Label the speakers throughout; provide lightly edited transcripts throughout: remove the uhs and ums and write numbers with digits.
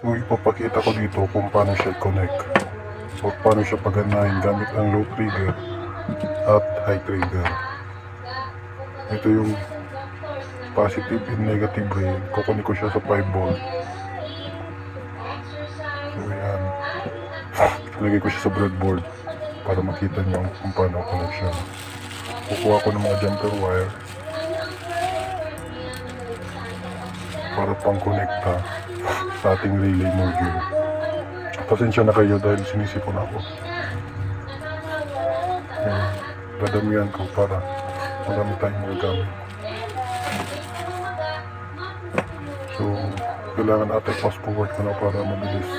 Speaker 1: So ipapakita ko dito kung paano siya connect o paano siya paganahin gamit ang low trigger at high trigger. Ito yung positive and negative rail. Kukunin ko siya sa 5 volt. So yan, lagay ko siya sa breadboard para makita nyo kung paano connect siya. Kukuha ko ng mga jumper wire para pang connecta sa ating relay module. Pasensya na kayo dahil sinisipon ako. Dadamihan ko para marami tayong magagamit. So kailangan natin fast forward ko na para mabilis.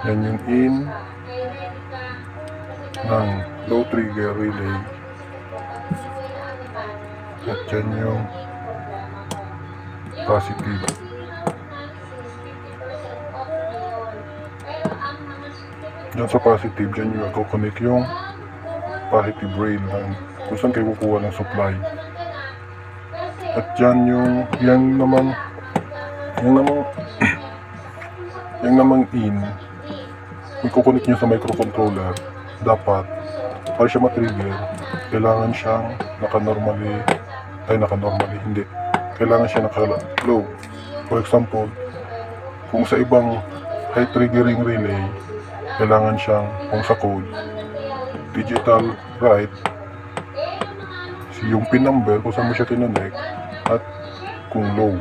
Speaker 1: Yan yung in ng low trigger relay. At yan yung positive. Diyan sa positive, dyan yung ako-connect yung positive rail ng kung saan kayo kukuha ng supply. At dyan yung yan namang in, kung kukunik nyo sa microcontroller, dapat para siya matrigger, kailangan siyang naka-normally, hindi, kailangan siya naka-low. For example, kung sa ibang high triggering relay, kailangan siyang, kung sa code, digital right, yung pin number kung saan mo siya kinonect, at kung low.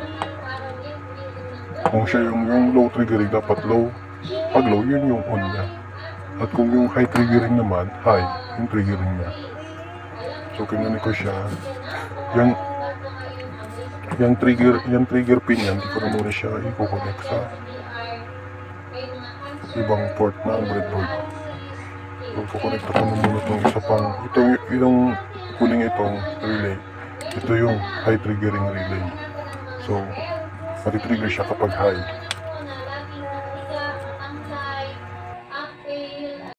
Speaker 1: Kung siya yung low triggering, dapat low. Pag low, yun yung on niya. At kung yung high triggering naman, high yung triggering niya. So kinonect ko siya. Yung trigger pin yan, hindi ko na muna siya i-connect sa ibang port na breadboard. So kukonect ko na muna itong isa pang, itong huling itong relay. Ito yung high triggering relay. So matitrigger siya kapag high.